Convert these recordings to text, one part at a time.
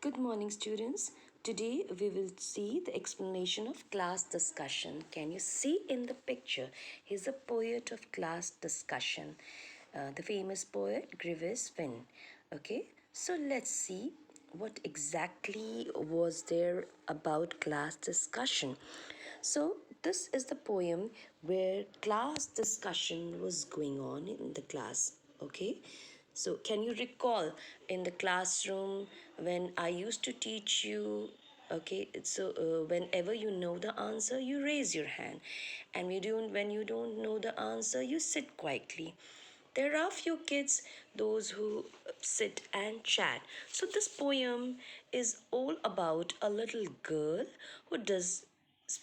Good morning, students. Today we will see the explanation of class discussion. Can you see in the picture? He's a poet of class discussion, the famous poet Grievous Finn. Okay, so let's see what exactly was there about class discussion. So this is the poem where class discussion was going on in the class. Okay, so can you recall in the classroom when I used to teach you? Okay, so whenever you know the answer, you raise your hand, and when you don't know the answer, you sit quietly. There are few kids, those who sit and chat. So this poem is all about a little girl who does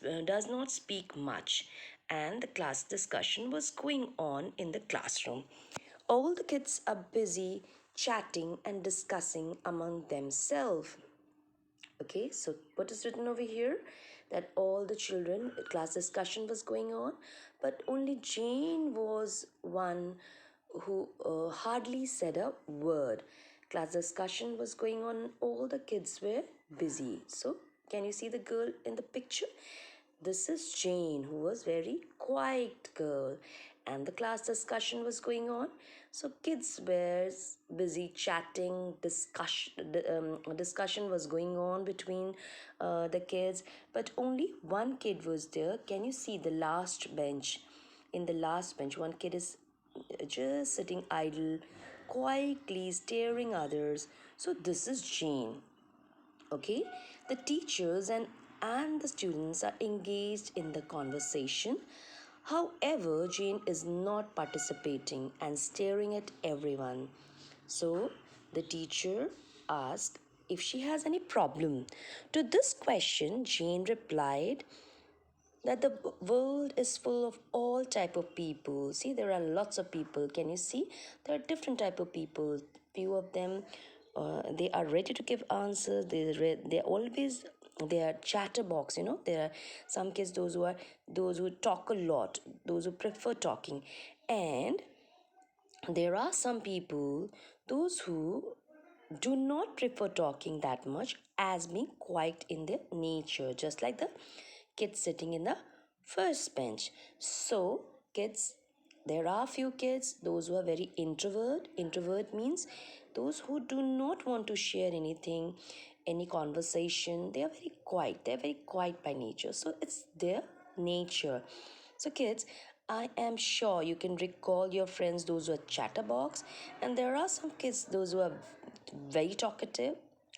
not speak much, and the class discussion was going on in the classroom. All the kids are busy chatting and discussing among themselves. Okay, so what is written over here? That all the children, class discussion was going on, but only Jane was one who hardly said a word. Class discussion was going on, all the kids were busy. So, can you see the girl in the picture? This is Jane, who was very quiet girl, and the class discussion was going on. So kids were busy chatting. Discussion was going on between the kids, but only one kid was there. Can you see the last bench? In the last bench, one kid is just sitting idle, quietly staring others. So this is Jane. Okay, the teachers and the students are engaged in the conversation. However, Jane is not participating and staring at everyone. So the teacher asked if she has any problem. To this question, Jane replied that the world is full of all type of people. See, there are lots of people. Can you see? There are different type of people. Few of them, they are ready to give answers. They always, they are chatterbox. There are some kids, those who talk a lot, those who prefer talking, and there are some people, those who do not prefer talking that much, as being quiet in their nature, just like the kids sitting in the first bench. So kids, there are few kids, those who are very introvert means those who do not want to share anything, any conversation. They're very quiet by nature, so it's their nature. So kids, I am sure you can recall your friends, those who are chatterbox, and there are some kids, those who are very talkative,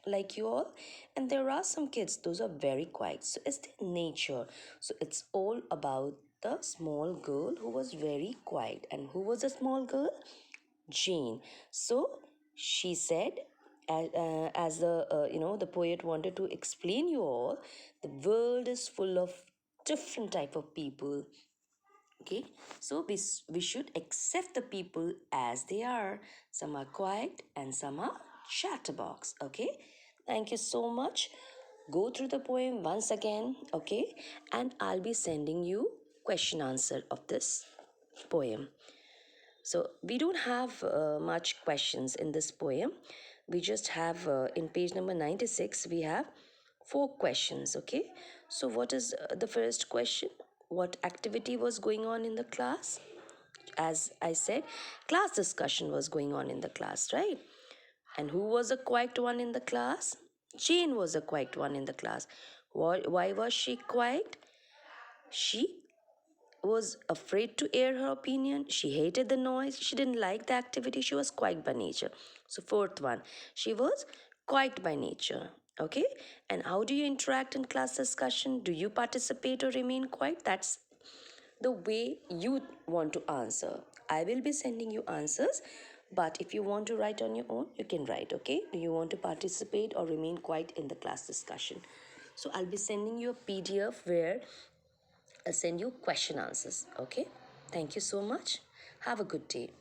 like you all, and there are some kids, those are very quiet. So it's their nature. So it's all about the small girl who was very quiet. And who was a small girl? Jane. So she said, as the poet wanted to explain you all, the world is full of different type of people. Okay, so we should accept the people as they are. Some are quiet and some are chatterbox. Okay, thank you so much. Go through the poem once again. Okay, and I'll be sending you question answer of this poem. So we don't have much questions in this poem. We just have in page number 96 we have 4 questions. Okay, so what is the first question? What activity was going on in the class? As I said, class discussion was going on in the class, right? And who was the quiet one in the class? Jane was the quiet one in the class. Why was she quiet? She was afraid to air her opinion. She hated the noise. She didn't like the activity. She was quiet by nature. So, fourth one, she was quiet by nature. Okay. And how do you interact in class discussion? Do you participate or remain quiet? That's the way you want to answer. I will be sending you answers, but if you want to write on your own, you can write. Okay. Do you want to participate or remain quiet in the class discussion? So, I'll be sending you a PDF where send you question answers. Okay, thank you so much. Have a good day.